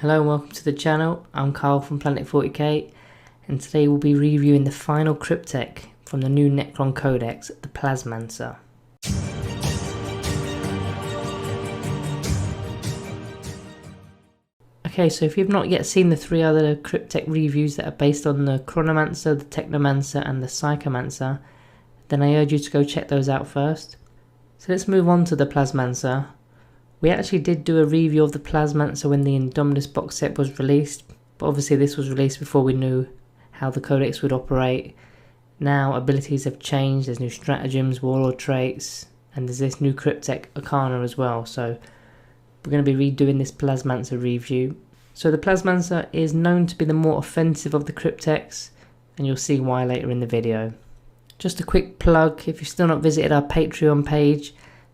Hello and welcome to the channel. I'm Carl from Planet 40k, and today we'll be reviewing the final cryptech from the new Necron Codex, the Plasmancer. Okay, so if you've not yet seen the three other cryptech reviews that are based on the Chronomancer, the Technomancer and the Psychomancer, then I urge you to go check those out first. So let's move on to the Plasmancer. We actually did do a review of the Plasmancer when the Indominus box set was released, but obviously this was released before we knew how the Codex would operate. Now abilities have changed, there's new stratagems, warlord traits, and there's this new cryptech Arcana as well, so we're going to be redoing this Plasmancer review. So the Plasmancer is known to be the more offensive of the cryptechs, and you'll see why later in the video. Just a quick plug, if you've still not visited our Patreon page,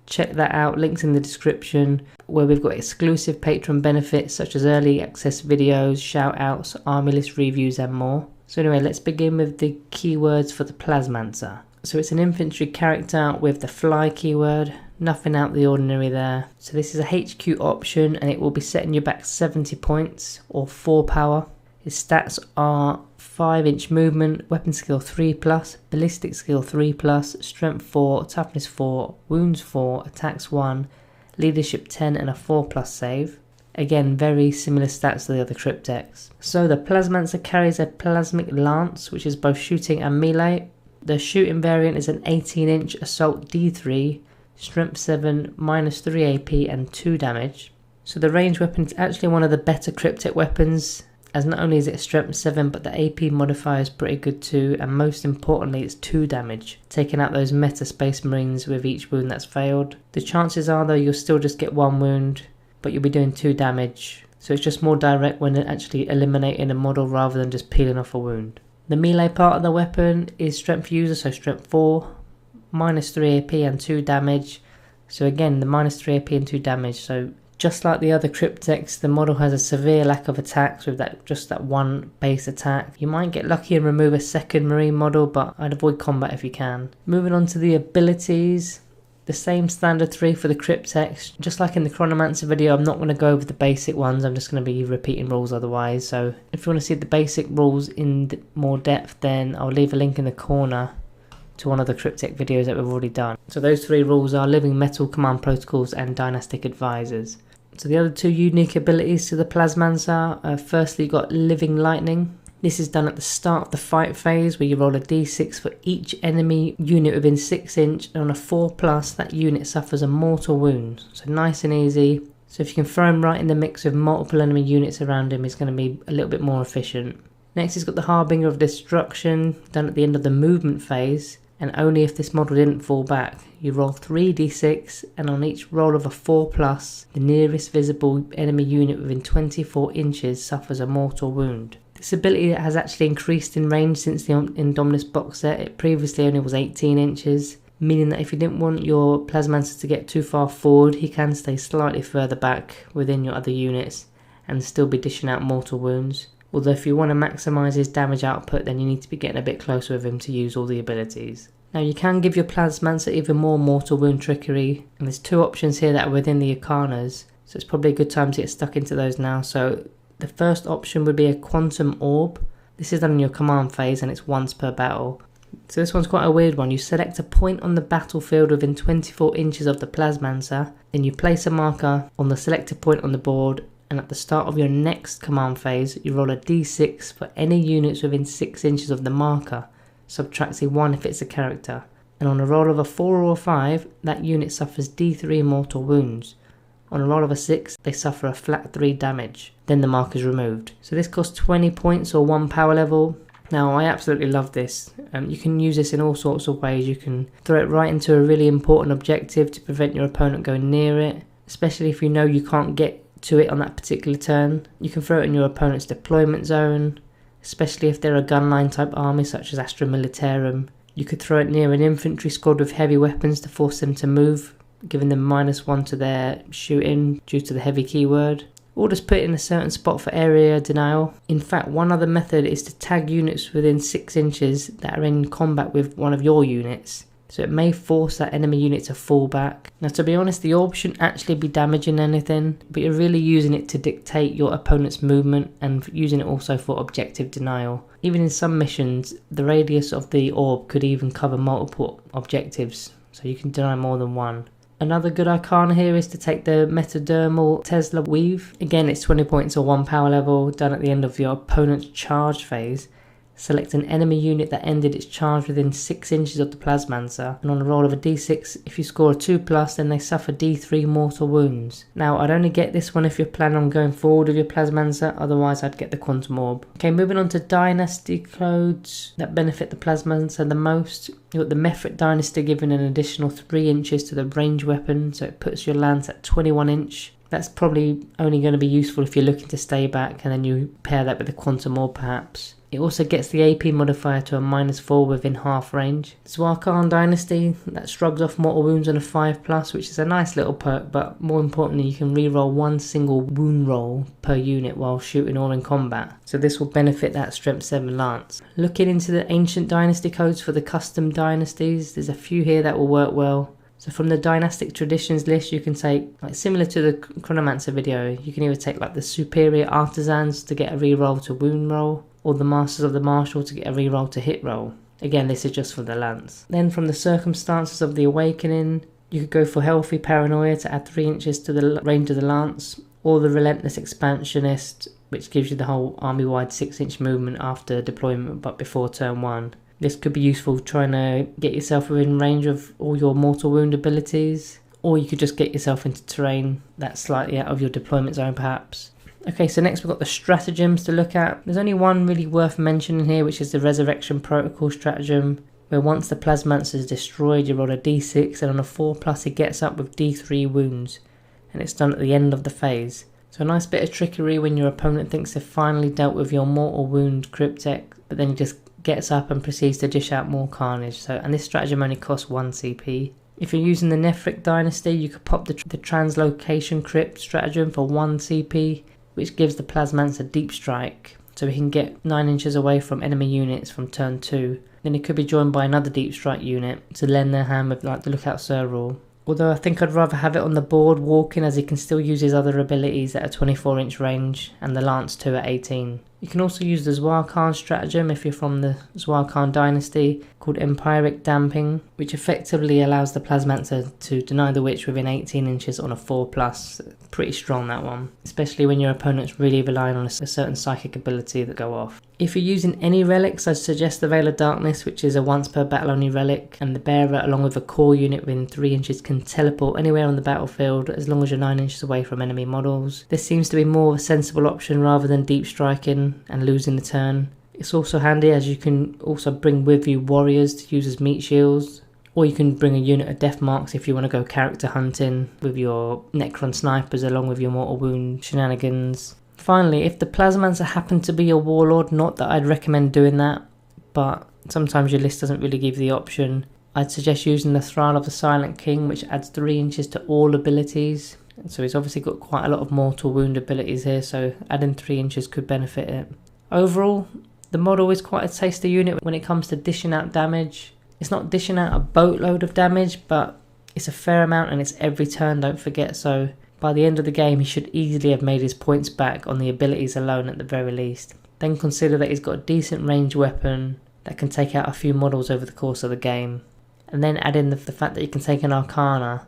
check that out, links in the description, where we've got exclusive Patreon benefits such as early access videos, shout outs, army list reviews and more. So anyway, let's begin with the keywords for the Plasmancer. So it's an infantry character with the fly keyword, nothing out of the ordinary there. So this is a HQ option and it will be setting you back 70 points or 4 power. His stats are 5-inch movement, weapon skill 3+, ballistic skill 3+, strength 4, toughness 4, wounds 4, attacks 1, leadership 10 and a 4+ save. Again, very similar stats to the other cryptechs. So the Plasmancer carries a plasmic lance, which is both shooting and melee. The shooting variant is an 18-inch assault D3, strength 7, -3 AP and 2 damage. So the ranged weapon is actually one of the better cryptech weapons, as not only is it strength 7 but the AP modifier is pretty good too, and most importantly it's 2 damage, taking out those meta space marines with each wound that's failed. The chances are though you'll still just get 1 wound, but you'll be doing 2 damage, so it's just more direct when actually eliminating a model rather than just peeling off a wound. The melee part of the weapon is strength user, so strength 4, -3 AP and 2 damage, so again the -3 AP and 2 damage. So just like the other cryptechs, the model has a severe lack of attacks with just that one base attack. You might get lucky and remove a second marine model, but I'd avoid combat if you can. Moving on to the abilities, the same standard 3 for the cryptechs. Just like in the Chronomancer video, I'm not going to go over the basic ones, I'm just going to be repeating rules otherwise. So if you want to see the basic rules in more depth, then I'll leave a link in the corner to one of the cryptech videos that we've already done. So those 3 rules are Living Metal, Command Protocols and Dynastic Advisors. So the other 2 unique abilities to the Plasmancer, firstly you got Living Lightning. This is done at the start of the fight phase, where you roll a d6 for each enemy unit within 6 inch, and on a 4+, that unit suffers a mortal wound. So nice and easy. So if you can throw him right in the mix with multiple enemy units around him, he's going to be a little bit more efficient. Next he's got the Harbinger of Destruction, done at the end of the movement phase, and only if this model didn't fall back. You roll 3d6, and on each roll of a 4+, the nearest visible enemy unit within 24 inches suffers a mortal wound. This ability has actually increased in range since the Indominus box set. It previously only was 18 inches, meaning that if you didn't want your Plasmancer to get too far forward, he can stay slightly further back within your other units and still be dishing out mortal wounds. Although if you want to maximise his damage output, then you need to be getting a bit closer with him to use all the abilities. Now you can give your Plasmancer even more mortal wound trickery, and there's 2 options here that are within the Arcanas, so it's probably a good time to get stuck into those now. So the first option would be a Quantum Orb. This is done in your command phase and it's once per battle. So this one's quite a weird one. You select a point on the battlefield within 24 inches of the Plasmancer, then you place a marker on the selected point on the board, and at the start of your next command phase you roll a d6 for any units within 6 inches of the marker, subtracting 1 if it's a character, and on a roll of a 4 or a 5 that unit suffers d3 mortal wounds. On a roll of a 6 they suffer a flat 3 damage, then the marker is removed. So this costs 20 points or 1 power level. Now I absolutely love this. You can use this in all sorts of ways. You can throw it right into a really important objective to prevent your opponent going near it, especially if you know you can't get to it on that particular turn. You can throw it in your opponent's deployment zone, especially if they're a gunline type army such as Astra Militarum. You could throw it near an infantry squad with heavy weapons to force them to move, giving them -1 to their shooting due to the heavy keyword, or just put it in a certain spot for area denial. In fact, one other method is to tag units within 6 inches that are in combat with one of your units. so it may force that enemy unit to fall back. Now to be honest, the orb shouldn't actually be damaging anything, but you're really using it to dictate your opponent's movement and using it also for objective denial. Even in some missions, the radius of the orb could even cover multiple objectives, so you can deny more than one. Another good arcana here is to take the Metadermal Tesla Weave. Again, it's 20 points or 1 power level, done at the end of your opponent's charge phase. Select an enemy unit that ended its charge within 6 inches of the Plasmancer, and on a roll of a d6, if you score a 2+, then they suffer d3 mortal wounds. Now, I'd only get this one if you're planning on going forward with your Plasmancer, otherwise I'd get the Quantum Orb. Okay, moving on to Dynasty codes that benefit the Plasmancer the most. You've got the Mefrit Dynasty giving an additional 3 inches to the range weapon, so it puts your lance at 21 inch. That's probably only going to be useful if you're looking to stay back, and then you pair that with the Quantum Orb perhaps. It also gets the AP modifier to a -4 within half range. Zwaarkhan Dynasty, that shrugs off mortal wounds on a 5+, which is a nice little perk, but more importantly you can reroll 1 single wound roll per unit while shooting or in combat. So this will benefit that Strength 7 Lance. Looking into the Ancient Dynasty codes for the custom dynasties, there's a few here that will work well. So from the Dynastic Traditions list, you can take, like similar to the Chronomancer video, you can either take like the Superior Artisans to get a reroll to wound roll, or the Masters of the Martial to get a reroll to hit roll. Again, this is just for the lance. Then from the Circumstances of the Awakening, you could go for Healthy Paranoia to add 3 inches to the range of the lance, or the Relentless Expansionist, which gives you the whole army-wide 6-inch movement after deployment but before turn 1. This could be useful trying to get yourself within range of all your mortal wound abilities, or you could just get yourself into terrain that's slightly out of your deployment zone perhaps. Okay, so next we've got the stratagems to look at. There's only one really worth mentioning here, which is the Resurrection Protocol stratagem, where once the Plasmancer is destroyed, you roll a d6, and on a 4+, he gets up with d3 wounds, and it's done at the end of the phase. So a nice bit of trickery when your opponent thinks they've finally dealt with your mortal wound cryptech, but then he just gets up and proceeds to dish out more carnage. And this stratagem only costs 1 CP. If you're using the Mefrit Dynasty, you could pop the Translocation Crypt stratagem for 1 CP, which gives the Plasmancer Deep Strike, so he can get 9 inches away from enemy units from turn 2. Then he could be joined by another Deep Strike unit to lend their hand with like the Lookout Sir rule. Although I think I'd rather have it on the board walking, as he can still use his other abilities at a 24-inch range and the Lance 2 at 18. You can also use the Zwaarkhan stratagem if you're from the Zwaarkhan Dynasty, called Empiric Damping, which effectively allows the Plasmancer to deny the Witch within 18 inches on a 4+. Pretty strong, that one, especially when your opponent's really relying on a certain psychic ability that go off. If you're using any relics, I'd suggest the Veil of Darkness, which is a once per battle only relic, and the bearer along with a core unit within 3 inches can teleport anywhere on the battlefield as long as you're 9 inches away from enemy models. This seems to be more of a sensible option rather than deep striking and losing the turn. It's also handy as you can also bring with you warriors to use as meat shields, or you can bring a unit of death marks if you want to go character hunting with your Necron snipers along with your mortal wound shenanigans. Finally, if the Plasmancer happened to be your warlord, not that I'd recommend doing that, but sometimes your list doesn't really give the option, I'd suggest using the Thrall of the Silent King, which adds 3 inches to all abilities. So he's obviously got quite a lot of mortal wound abilities here, so adding 3 inches could benefit it. Overall, the model is quite a tasty unit when it comes to dishing out damage. It's not dishing out a boatload of damage, but it's a fair amount and it's every turn, don't forget, so by the end of the game he should easily have made his points back on the abilities alone at the very least. Then consider that he's got a decent range weapon that can take out a few models over the course of the game. And then add in the fact that you can take an Arcana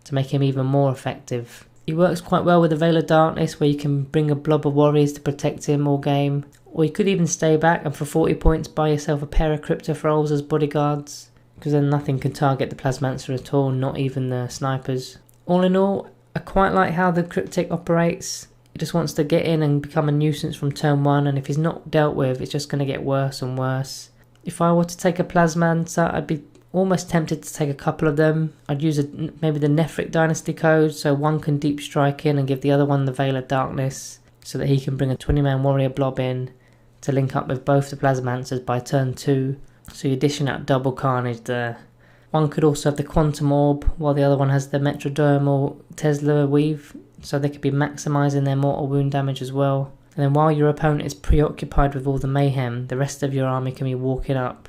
to make him even more effective. He works quite well with the Veil of Darkness, where you can bring a blob of warriors to protect him all game. Or you could even stay back and for 40 points buy yourself a pair of Cryptothralls as bodyguards, because then nothing can target the Plasmancer at all, not even the snipers. All in all, I quite like how the Cryptic operates. He just wants to get in and become a nuisance from turn 1, and if he's not dealt with, it's just going to get worse and worse. If I were to take a Plasmancer, I'd be almost tempted to take a couple of them. I'd use maybe the Mefrit Dynasty code, so one can deep strike in and give the other one the Veil of Darkness, so that he can bring a 20-man warrior blob in to link up with both the Plasmancers by turn 2, so you're dishing out double carnage there. One could also have the Quantum Orb, while the other one has the Metadermal Tesla Weave, so they could be maximising their mortal wound damage as well. And then while your opponent is preoccupied with all the mayhem, the rest of your army can be walking up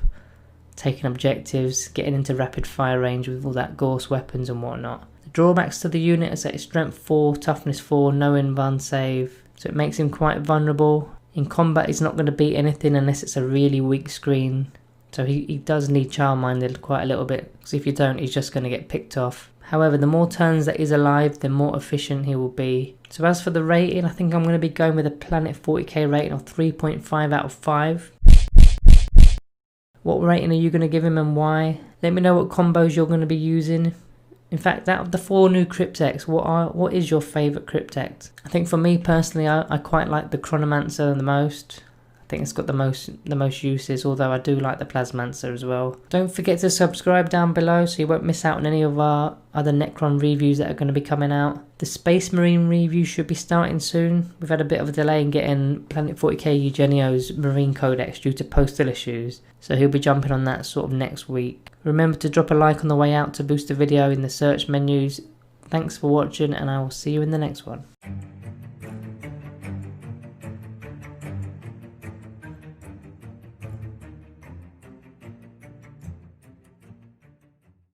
taking objectives, getting into rapid fire range with all that Gorse weapons and whatnot. The drawbacks to the unit is that it's strength 4, toughness 4, no invuln save, so it makes him quite vulnerable. In combat he's not going to beat anything unless it's a really weak screen, so he does need Childminded quite a little bit, because if you don't he's just going to get picked off. However, the more turns that he's alive, the more efficient he will be. So as for the rating, I think I'm going to be going with a Planet 40k rating of 3.5 out of 5. What rating are you going to give him and why? Let me know what combos you're going to be using. In fact, out of the 4 new cryptechs, what is your favourite cryptech? I think for me personally, I quite like the Chronomancer the most. I think it's got the most uses, although I do like the Plasmancer as well. Don't forget to subscribe down below so you won't miss out on any of our other Necron reviews that are going to be coming out. The Space Marine review should be starting soon. We've had a bit of a delay in getting Planet 40k Eugenio's Marine Codex due to postal issues, so he'll be jumping on that sort of next week. Remember to drop a like on the way out to boost the video in the search menus. Thanks for watching, and I will see you in the next one.